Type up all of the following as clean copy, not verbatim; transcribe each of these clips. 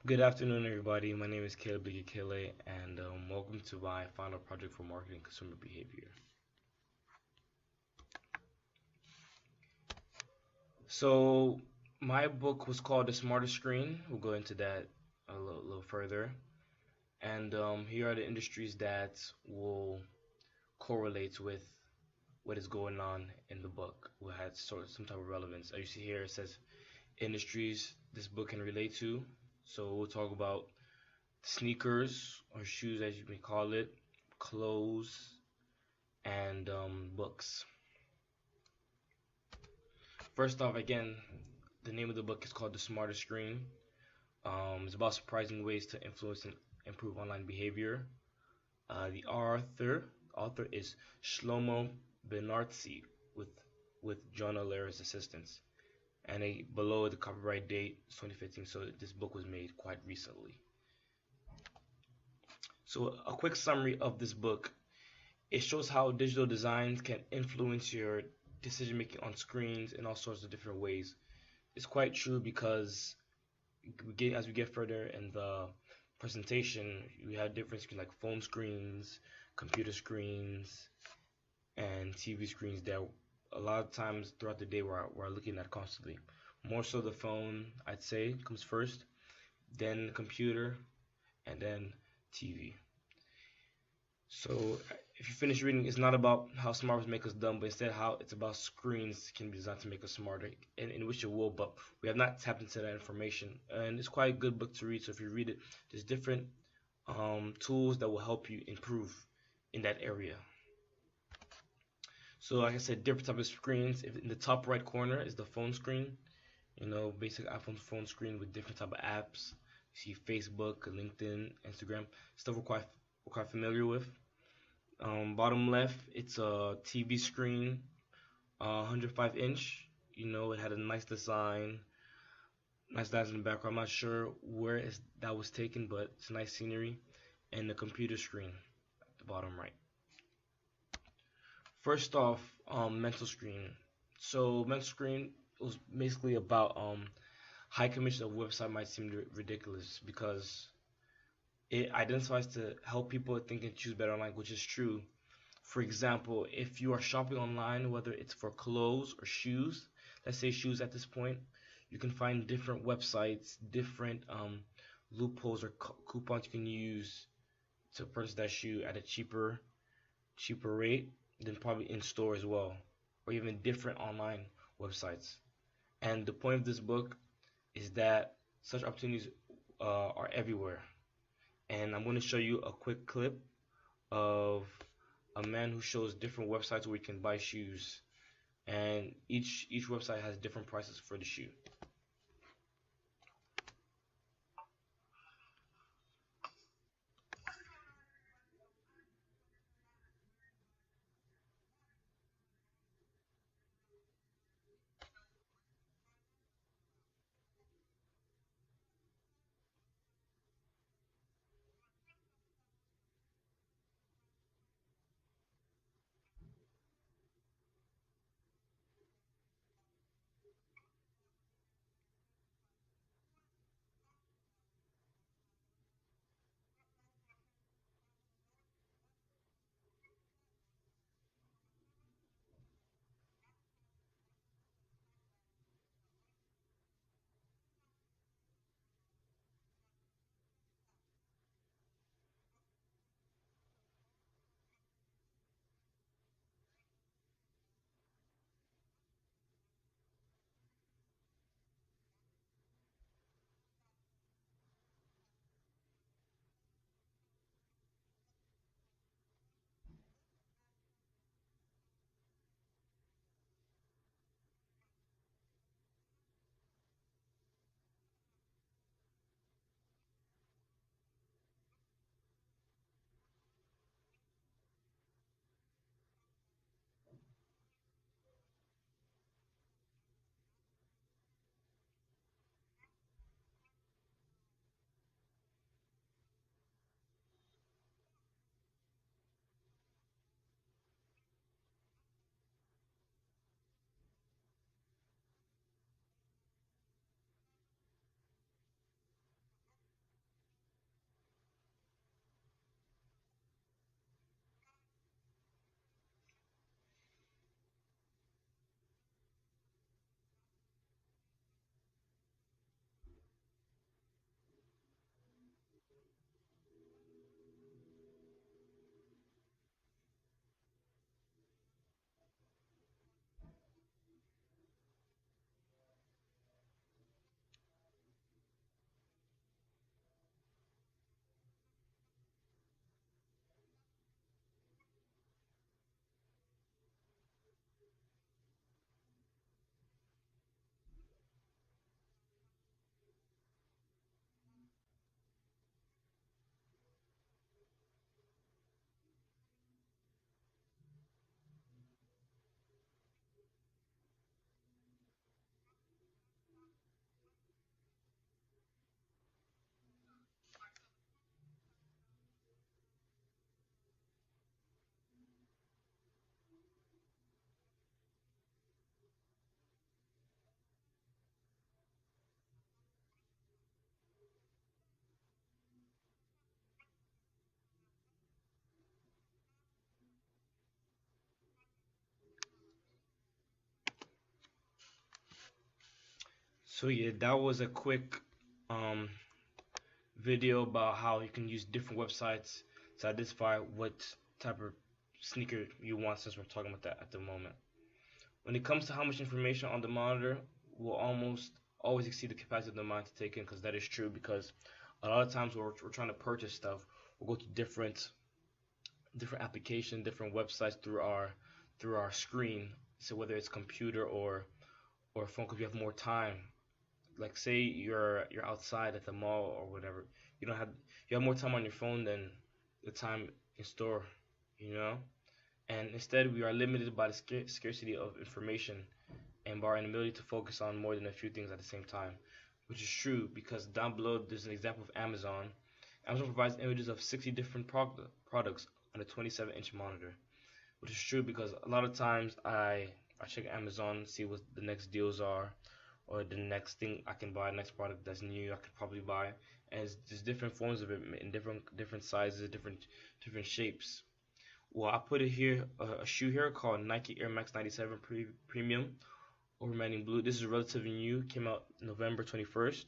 Good afternoon, everybody. My name is Caleb Kele, and welcome to my final project for marketing consumer behavior. So, my book was called The Smarter Screen. We'll go into that a little further. And here are the industries that will correlate with what is going on in the book. We had sort of some type of relevance. As you see here, it says industries this book can relate to. So, we'll talk about sneakers or shoes, as you may call it, clothes, and books. First off, again, the name of the book is called The Smarter Screen. It's about surprising ways to influence and improve online behavior. The author is Shlomo Benartzi with Jonah Lehrer assistance. And below the copyright date is 2015, so this book was made quite recently. So a quick summary of this book. It shows how digital designs can influence your decision making on screens in all sorts of different ways. It's quite true because as we get further in the presentation, we have different screens like phone screens, computer screens, and TV screens that a lot of times throughout the day we're looking at constantly. More so the phone, I'd say, comes first, then the computer, and then TV. So if you finish reading, it's not about how smartphones make us dumb, but instead how it's about screens can be designed to make us smarter, and in which it will, but we have not tapped into that information. And it's quite a good book to read. So if you read it, there's different tools that will help you improve in that area. So like I said, different type of screens. If in the top right corner is the phone screen, basic iPhone phone screen with different type of apps. You see Facebook, LinkedIn, Instagram, stuff we're quite familiar with. Bottom left, it's a TV screen, 105 inch. It had a nice design, nice lines in the background. I'm not sure that was taken, but it's nice scenery. And the computer screen at the bottom right. First off, mental screen. So mental screen was basically about high commission of website might seem ridiculous because it identifies to help people think and choose better online, which is true. For example, if you are shopping online, whether it's for clothes or shoes, let's say shoes at this point, you can find different websites, different loopholes or coupons you can use to purchase that shoe at a cheaper rate than probably in store as well, or even different online websites. And the point of this book is that such opportunities are everywhere. And I'm going to show you a quick clip of a man who shows different websites where you can buy shoes, and each website has different prices for the shoe. So yeah, that was a quick um, video about how you can use different websites to identify what type of sneaker you want, since we're talking about that at the moment. When it comes to how much information on the monitor will almost always exceed the capacity of the mind to take in, because that is true. Because a lot of times when we're trying to purchase stuff, we'll go to different applications, different websites through our screen. So whether it's computer or phone, because you have more time. Like say you're outside at the mall or whatever, you don't have you have more time on your phone than the time in store, you know. And instead, we are limited by the scarcity of information and by our inability to focus on more than a few things at the same time, which is true because down below there's an example of Amazon. Amazon provides images of 60 different products on a 27-inch monitor, which is true because a lot of times I check Amazon, see what the next deals are, or the next thing I can buy, next product that's new I could probably buy, and there's different forms of it in different sizes, different shapes. Well, I put it here, a shoe here called Nike Air Max 97 Premium Overmatting Blue. This is relatively new, came out November 21st.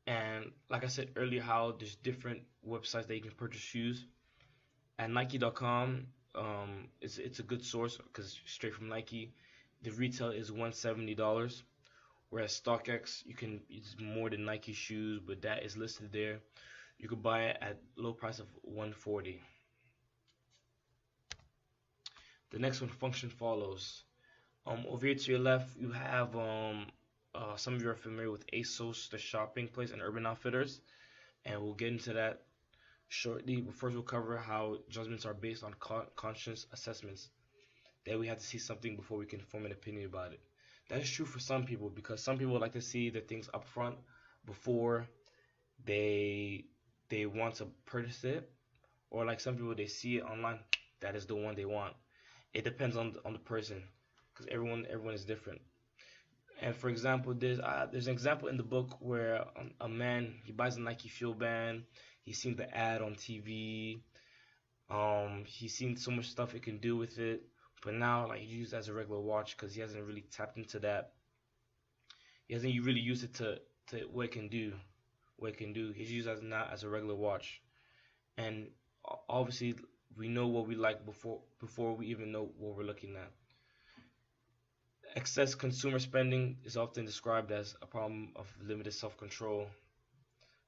And like I said earlier, how there's different websites that you can purchase shoes. At Nike.com, it's a good source because it's straight from Nike. The retail is $170, whereas StockX it's more than Nike shoes, but that is listed there. You could buy it at low price of $140. The next one, function follows. Over here to your left, you have some of you are familiar with ASOS, the shopping place, and Urban Outfitters, and we'll get into that shortly. But first, we'll cover how judgments are based on conscious assessments. That we have to see something before we can form an opinion about it. That is true for some people because some people like to see their things up front before they want to purchase it, or like some people they see it online, that is the one they want. It depends on the person because everyone is different. And for example, there's an example in the book where a man he buys a Nike Fuel Band. He's seen the ad on TV. He's seen so much stuff it can do with it, but now like he uses it as a regular watch because he hasn't really tapped into that. He hasn't really used it to what it can do. What it can do. He's used it as not as a regular watch, and obviously we know what we like before we even know what we're looking at. Excess consumer spending is often described as a problem of limited self-control.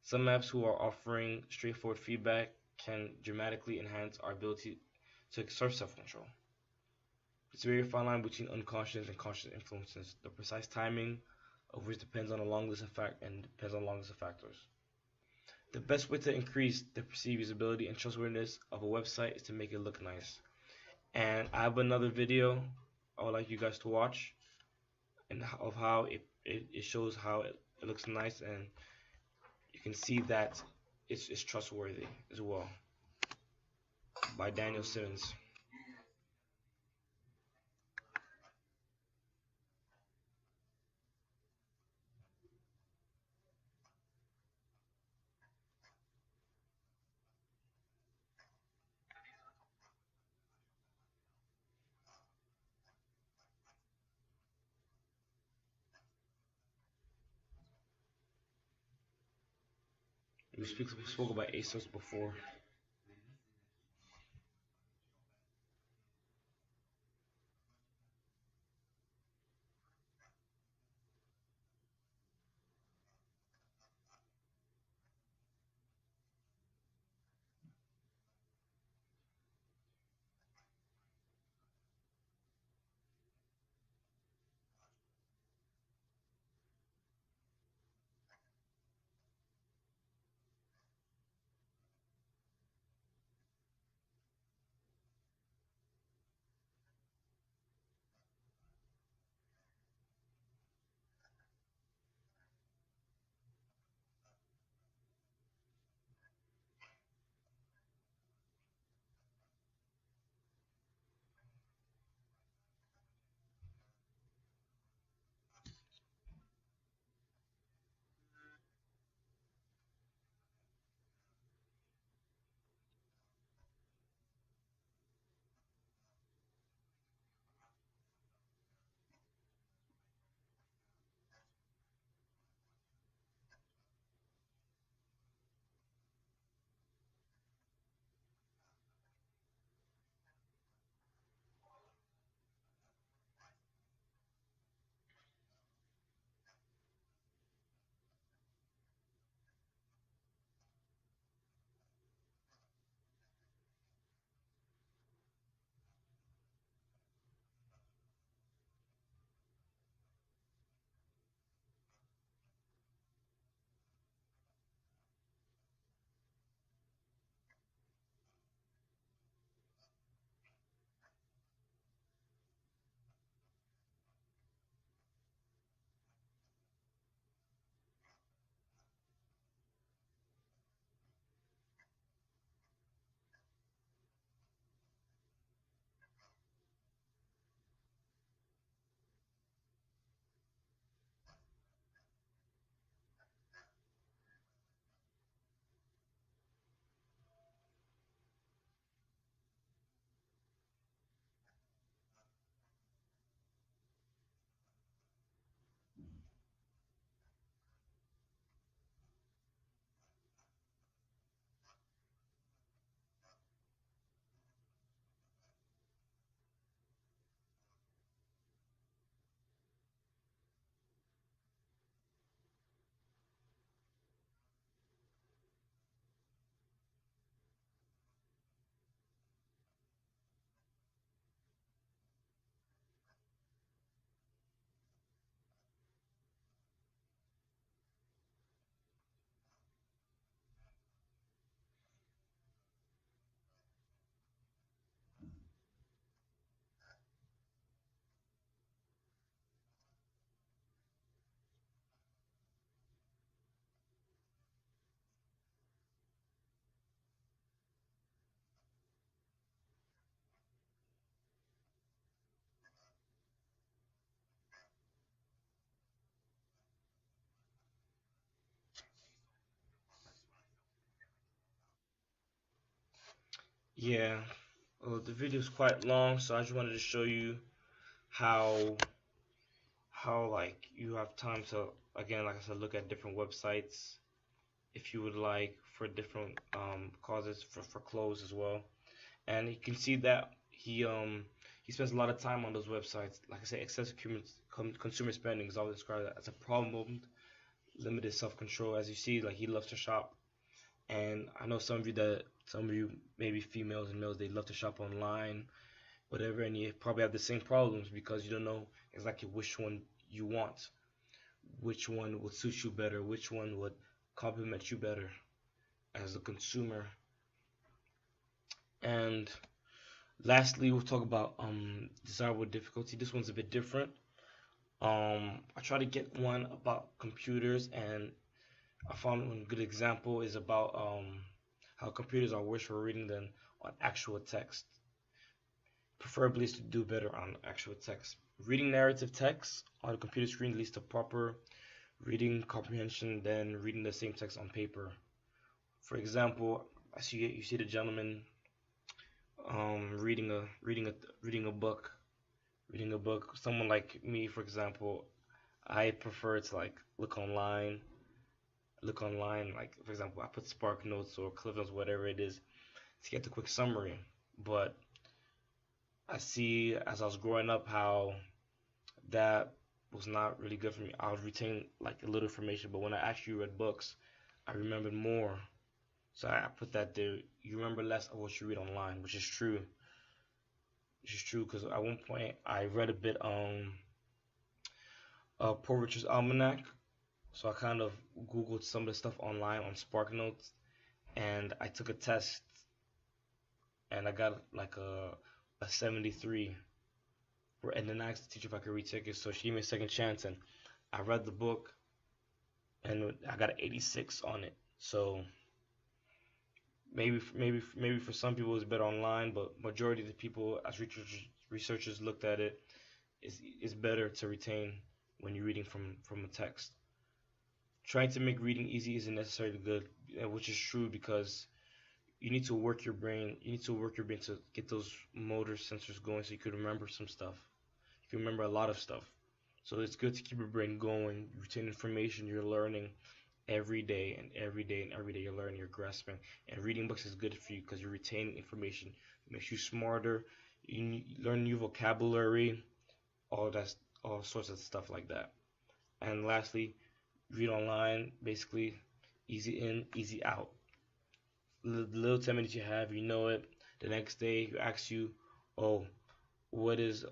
Some apps who are offering straightforward feedback can dramatically enhance our ability to exert self-control. It's a very fine line between unconscious and conscious influences, the precise timing of which depends on a long list of factors. The best way to increase the perceived usability and trustworthiness of a website is to make it look nice. And I have another video I would like you guys to watch, and of how it shows how it looks nice, and you can see that it's trustworthy as well, by Daniel Simmons. We spoke about ASOS before. Yeah, the video is quite long, so I just wanted to show you how like you have time to, again, like I said, look at different websites if you would like, for different causes, for clothes as well. And you can see that he spends a lot of time on those websites. Like I said, excessive consumer spending is always described as a problem. Limited self-control, as you see, like he loves to shop. And I know some of you, maybe females and males, they love to shop online, whatever, and you probably have the same problems because you don't know exactly which one you want, which one would suit you better, which one would complement you better as a consumer. And lastly, we'll talk about desirable difficulty. This one's a bit different. I try to get one about computers, and I found one good example is about how computers are worse for reading than on actual text. Preferably is to do better on actual text. Reading narrative text on a computer screen leads to proper reading comprehension than reading the same text on paper. For example, you see the gentleman reading a book. Someone like me, for example, I prefer to like look online. Like for example, I put Spark Notes or Cliff Notes, whatever it is, to get the quick summary. But I see as I was growing up how that was not really good for me. I would retain like a little information, but when I actually read books, I remembered more. So I put that there. You remember less of what you read online, which is true. Which is true because at one point I read a bit on Poor Richard's Almanac. So I kind of Googled some of the stuff online on SparkNotes, and I took a test, and I got like a 73. And then I asked the teacher if I could retake it, so she gave me a second chance, and I read the book, and I got an 86 on it. So maybe for some people it's better online, but majority of the people, as researchers looked at it, is better to retain when you're reading from a text. Trying to make reading easy isn't necessarily good, which is true because you need to work your brain. You need to work your brain to get those motor sensors going, so you can remember some stuff. You can remember a lot of stuff. So it's good to keep your brain going, retain information you're learning every day and every day and every day you're learning, you're grasping. And reading books is good for you because you're retaining information. It makes you smarter. You learn new vocabulary, all sorts of stuff like that. And lastly, read online, basically easy in, easy out. The little 10 minutes you have, you know it. The next day, you ask you, oh, what is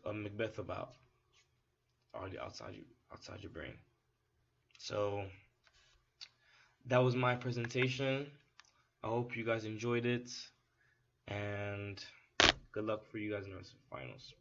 Macbeth about? Already outside your brain. So that was my presentation. I hope you guys enjoyed it, and good luck for you guys in the finals.